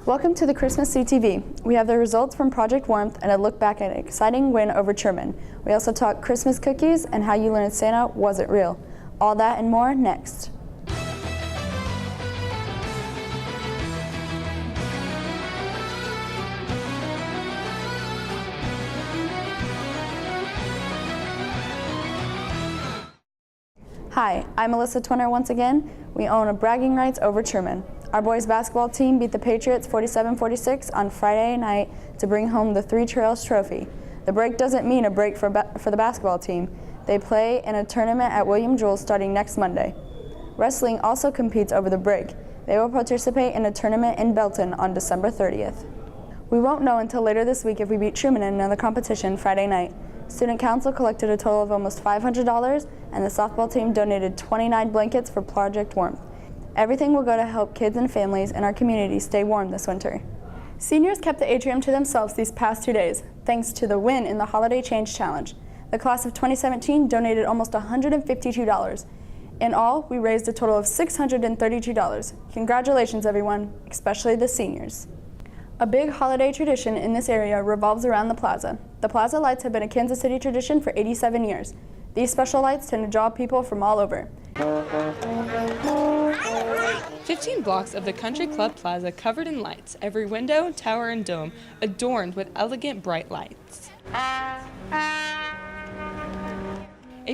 Welcome to the Christmas CTV. We have the results from Project Warmth and a look back at an exciting win over Truman. We also talk Christmas cookies and how you learned Santa wasn't real. All that and more next. Hi, I'm Alyssa Twinner once again. We own a bragging rights over Truman. Our boys basketball team beat the Patriots 47-46 on Friday night to bring home the Three Trails Trophy. The break doesn't mean a break for the basketball team. They play in a tournament at William Jules starting next Monday. Wrestling also competes over the break. They will participate in a tournament in Belton on December 30th. We won't know until later this week if we beat Truman in another competition Friday night. Student Council collected a total of almost $500, and the softball team donated 29 blankets for Project Warmth. Everything will go to help kids and families in our community stay warm this winter. Seniors kept the atrium to themselves these past 2 days, thanks to the win in the Holiday Change Challenge. The class of 2017 donated almost $152. In all, we raised a total of $632. Congratulations, everyone, especially the seniors. A big holiday tradition in this area revolves around the plaza. The Plaza Lights have been a Kansas City tradition for 87 years. These special lights tend to draw people from all over. 15 blocks of the Country Club Plaza covered in lights, every window, tower, and dome adorned with elegant bright lights. A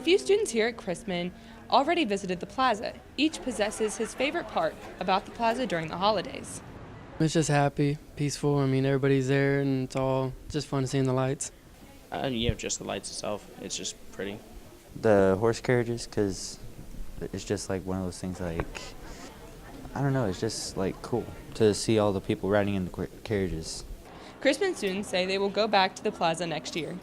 few students here at Chrisman already visited the plaza. Each possesses his favorite part about the plaza during the holidays. It's just happy, peaceful. I mean, everybody's there, and it's all just fun seeing the lights. Just the lights itself. It's just pretty. The horse carriages, because it's just like one of those things like, I don't know, it's just like cool to see all the people riding in the carriages. Chrisman students say they will go back to the plaza next year.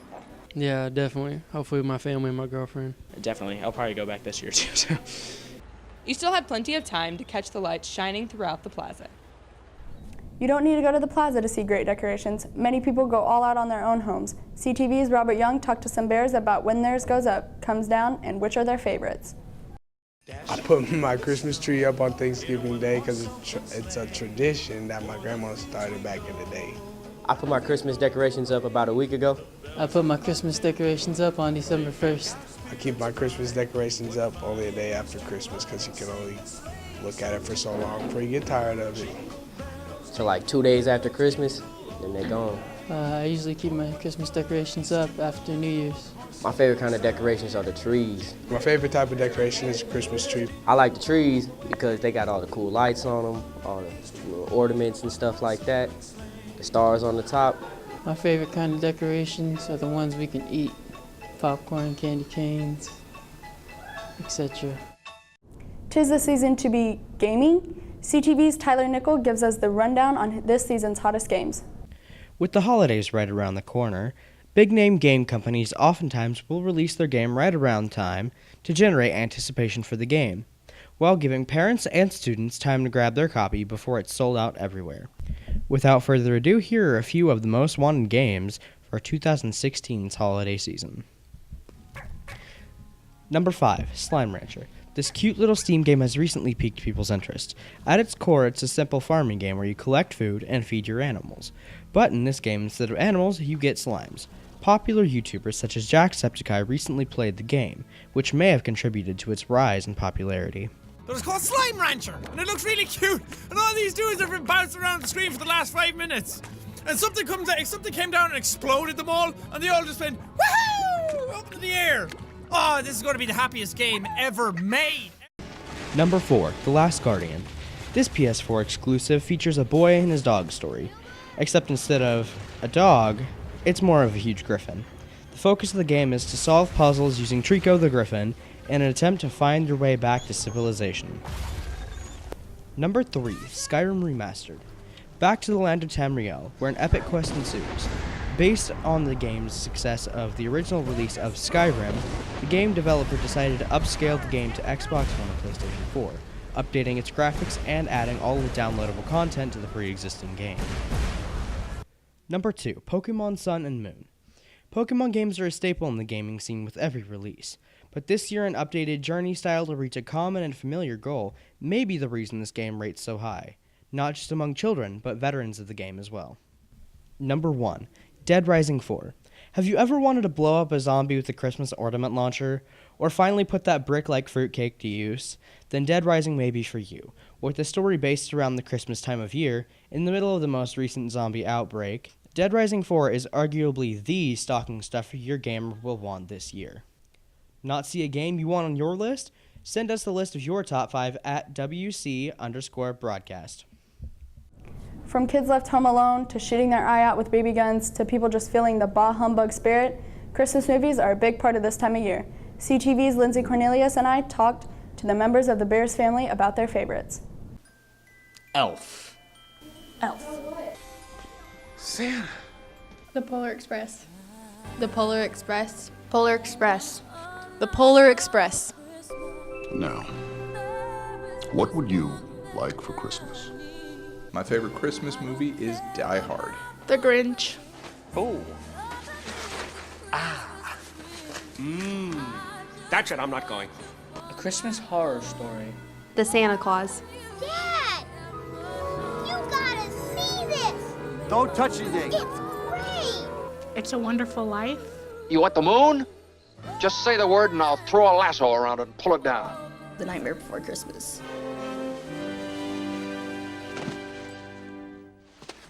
Yeah, definitely. Hopefully with my family and my girlfriend. Definitely. I'll probably go back this year too. You still have plenty of time to catch the lights shining throughout the plaza. You don't need to go to the plaza to see great decorations. Many people go all out on their own homes. CTV's Robert Young talked to some bears about when theirs goes up, comes down, and which are their favorites. I put my Christmas tree up on Thanksgiving Day because it's a tradition that my grandma started back in the day. I put my Christmas decorations up about a week ago. I put my Christmas decorations up on December 1st. I keep my Christmas decorations up only a day after Christmas because you can only look at it for so long before you get tired of it. So like 2 days after Christmas, then they're gone. I usually keep my Christmas decorations up after New Year's. My favorite kind of decorations are the trees. My favorite type of decoration is a Christmas tree. I like the trees because they got all the cool lights on them, all the little ornaments and stuff like that, the stars on the top. My favorite kind of decorations are the ones we can eat. Popcorn, candy canes, etc. 'Tis the season to be gaming. CTV's Tyler Nickel gives us the rundown on this season's hottest games. With the holidays right around the corner, big-name game companies oftentimes will release their game right around time to generate anticipation for the game, while giving parents and students time to grab their copy before it's sold out everywhere. Without further ado, here are a few of the most wanted games for 2016's holiday season. Number 5, Slime Rancher. This cute little Steam game has recently piqued people's interest. At its core, it's a simple farming game where you collect food and feed your animals. But in this game, instead of animals, you get slimes. Popular YouTubers such as Jacksepticeye recently played the game, which may have contributed to its rise in popularity. But it's called Slime Rancher, and it looks really cute, and all these dudes have been bouncing around the screen for the last 5 minutes. And something came down and exploded them all, and they all just went, woohoo, up in the air. Oh, this is going to be the happiest game ever made. Number 4, The Last Guardian. This PS4 exclusive features a boy and his dog story, except instead of a dog, it's more of a huge griffin. The focus of the game is to solve puzzles using Trico the Griffin in an attempt to find your way back to civilization. Number 3, Skyrim Remastered. Back to the land of Tamriel, where an epic quest ensues. Based on the game's success of the original release of Skyrim, the game developer decided to upscale the game to Xbox One and PlayStation 4, updating its graphics and adding all the downloadable content to the pre-existing game. Number 2, Pokemon Sun and Moon. Pokemon games are a staple in the gaming scene with every release, but this year an updated journey style to reach a common and familiar goal may be the reason this game rates so high. not just among children, but veterans of the game as well. Number 1, Dead Rising 4. Have you ever wanted to blow up a zombie with a Christmas ornament launcher, or finally put that brick-like fruitcake to use? Then Dead Rising may be for you. With a story based around the Christmas time of year, in the middle of the most recent zombie outbreak, Dead Rising 4 is arguably the stocking stuffer your gamer will want this year. Not see a game you want on your list? Send us the list of your top 5 at WC_broadcast. From kids left home alone to shooting their eye out with baby guns to people just feeling the bah humbug spirit, Christmas movies are a big part of this time of year. CTV's Lindsay Cornelius and I talked to the members of the Bears family about their favorites. Elf. Elf. Santa. The Polar Express. The Polar Express. Polar Express. The Polar Express. Now, what would you like for Christmas? My favorite Christmas movie is Die Hard. The Grinch. Oh. That's it, I'm not going. A Christmas Horror Story. The Santa Claus. Dad! You gotta see this! Don't touch anything. It's great! It's a Wonderful Life. You want the moon? Just say the word and I'll throw a lasso around it and pull it down. The Nightmare Before Christmas.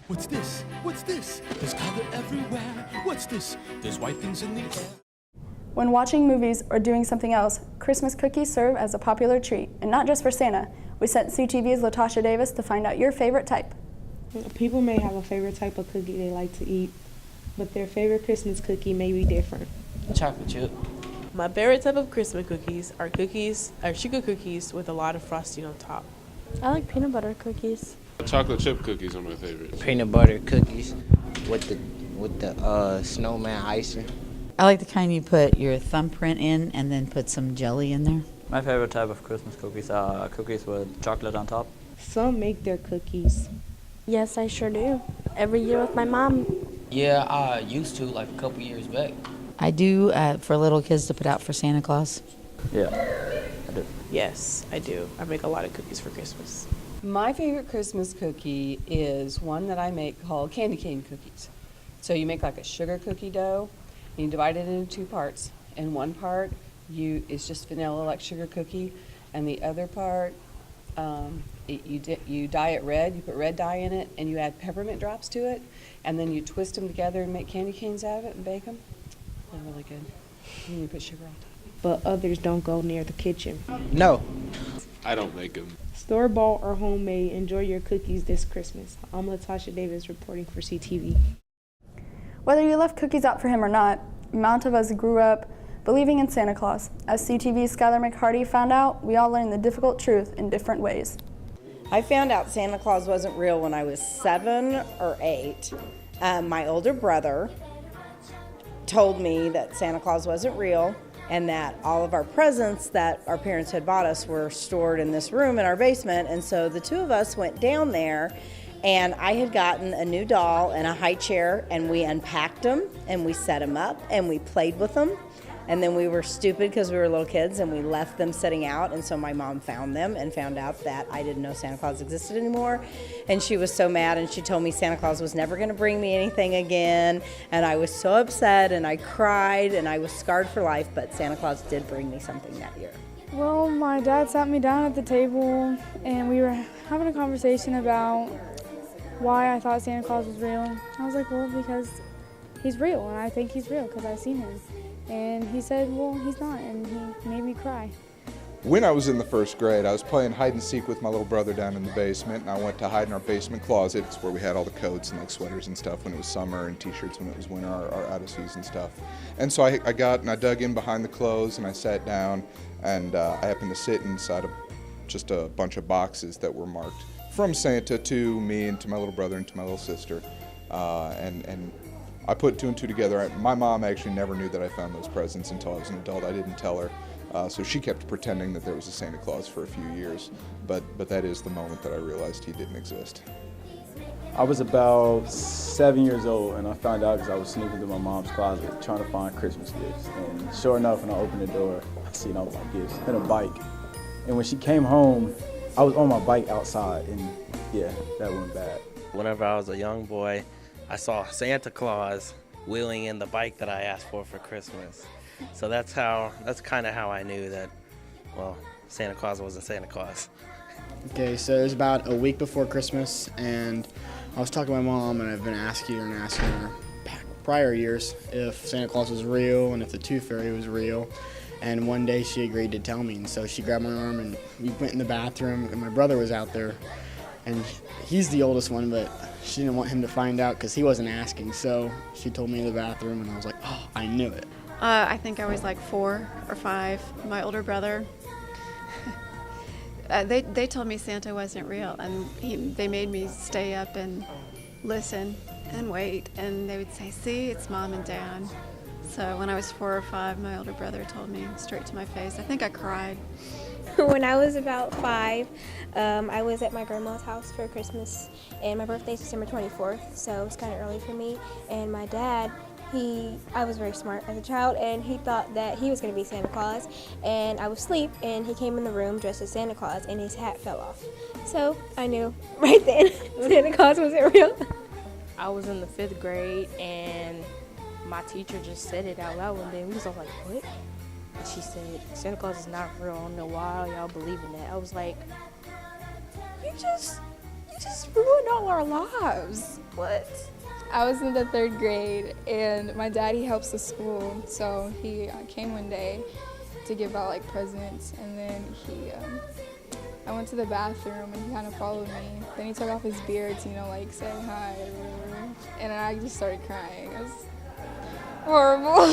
What's this? What's this? There's color everywhere. What's this? There's white things in the air. When watching movies or doing something else, Christmas cookies serve as a popular treat, and not just for Santa. We sent CTV's Latasha Davis to find out your favorite type. People may have a favorite type of cookie they like to eat, but their favorite Christmas cookie may be different. Chocolate chip. My favorite type of Christmas cookies are sugar cookies with a lot of frosting on top. I like peanut butter cookies. Chocolate chip cookies are my favorite. Peanut butter cookies with the snowman icing. I like the kind you put your thumbprint in and then put some jelly in there. My favorite type of Christmas cookies are cookies with chocolate on top. Some make their cookies. Yes, I sure do. Every year with my mom. Yeah, I used to like a couple years back. I do for little kids to put out for Santa Claus. Yeah, I do. Yes, I do. I make a lot of cookies for Christmas. My favorite Christmas cookie is one that I make called candy cane cookies. So you make like a sugar cookie dough, and you divide it into 2 parts. And one part is just vanilla like sugar cookie, and the other part you dye it red. You put red dye in it, and you add peppermint drops to it, and then you twist them together and make candy canes out of it and bake them. They're really good. And you put sugar on top. But others don't go near the kitchen. No. I don't make them. Store-bought or homemade, enjoy your cookies this Christmas. I'm Latasha Davis reporting for CTV. Whether you left cookies out for him or not, amount of us grew up believing in Santa Claus. As CTV's Skylar McHardy found out, we all learned the difficult truth in different ways. I found out Santa Claus wasn't real when I was 7 or 8. My older brother told me that Santa Claus wasn't real and that all of our presents that our parents had bought us were stored in this room in our basement. And so the 2 of us went down there, and I had gotten a new doll and a high chair, and we unpacked them and we set them up and we played with them. And then we were stupid because we were little kids and we left them sitting out, and so my mom found them and found out that I didn't know Santa Claus existed anymore. And she was so mad, and she told me Santa Claus was never going to bring me anything again. And I was so upset and I cried and I was scarred for life, but Santa Claus did bring me something that year. Well, my dad sat me down at the table and we were having a conversation about why I thought Santa Claus was real. I was like, well, because he's real, and I think he's real because I've seen him. And he said, well, he's not, and he made me cry. When I was in the 1st grade, I was playing hide and seek with my little brother down in the basement, and I went to hide in our basement closet. It's where we had all the coats and like sweaters and stuff when it was summer, and t-shirts when it was winter, our out of season stuff. And so I dug in behind the clothes and I sat down, and I happened to sit inside just a bunch of boxes that were marked from Santa to me and to my little brother and to my little sister, and I put 2 and 2 together. My mom actually never knew that I found those presents until I was an adult. I didn't tell her, so she kept pretending that there was a Santa Claus for a few years. But that is the moment that I realized he didn't exist. I was about 7 years old, and I found out because I was sneaking through my mom's closet trying to find Christmas gifts. And sure enough, when I opened the door, I seen all my gifts and a bike. And when she came home, I was on my bike outside, and yeah, that went bad. Whenever I was a young boy, I saw Santa Claus wheeling in the bike that I asked for Christmas. So that's kind of how I knew that, well, Santa Claus wasn't Santa Claus. Okay, so it was about a week before Christmas, and I was talking to my mom, and I've been asking her prior years if Santa Claus was real and if the Tooth Fairy was real. And one day she agreed to tell me, and so she grabbed my arm and we went in the bathroom, and my brother was out there, and he's the oldest one, but she didn't want him to find out because he wasn't asking, so she told me in the bathroom, and I was like, oh, I knew it. I think I was like 4 or 5. My older brother, they told me Santa wasn't real, and they made me stay up and listen and wait, and they would say, see, it's Mom and Dad. So when I was 4 or 5, my older brother told me straight to my face. I think I cried. When I was about 5, I was at my grandma's house for Christmas, and my birthday's December 24th, so it was kind of early for me. And my dad, I was very smart as a child, and he thought that he was going to be Santa Claus, and I was asleep, and he came in the room dressed as Santa Claus, and his hat fell off. So I knew right then Santa Claus wasn't real. I was in the 5th grade, and my teacher just said it out loud one day. We was all like, what? And she said, Santa Claus is not real. I don't know why y'all believe in that. I was like, you just ruined all our lives. What? I was in the 3rd grade, and my dad, he helps the school, so he came one day to give out like presents, and then I went to the bathroom, and he kind of followed me. Then he took off his beard to, like say hi or whatever, and I just started crying. It was horrible.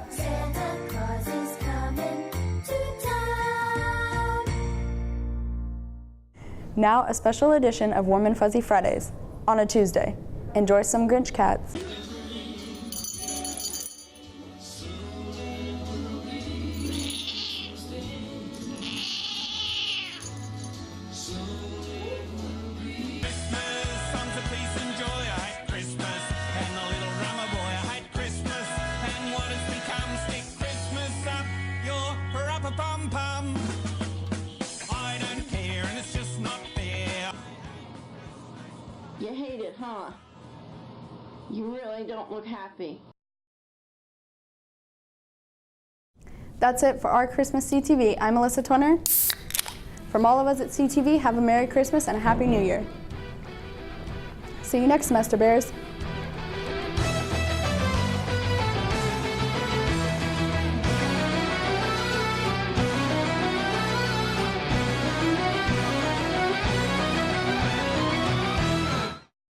Santa Claus is coming to town. Now a special edition of Warm and Fuzzy Fridays on a Tuesday. Enjoy some Grinch cats. You hate it, huh? You really don't look happy. That's it for our Christmas CTV. I'm Alyssa Twinner. From all of us at CTV, have a Merry Christmas and a Happy New Year. See you next semester, Bears.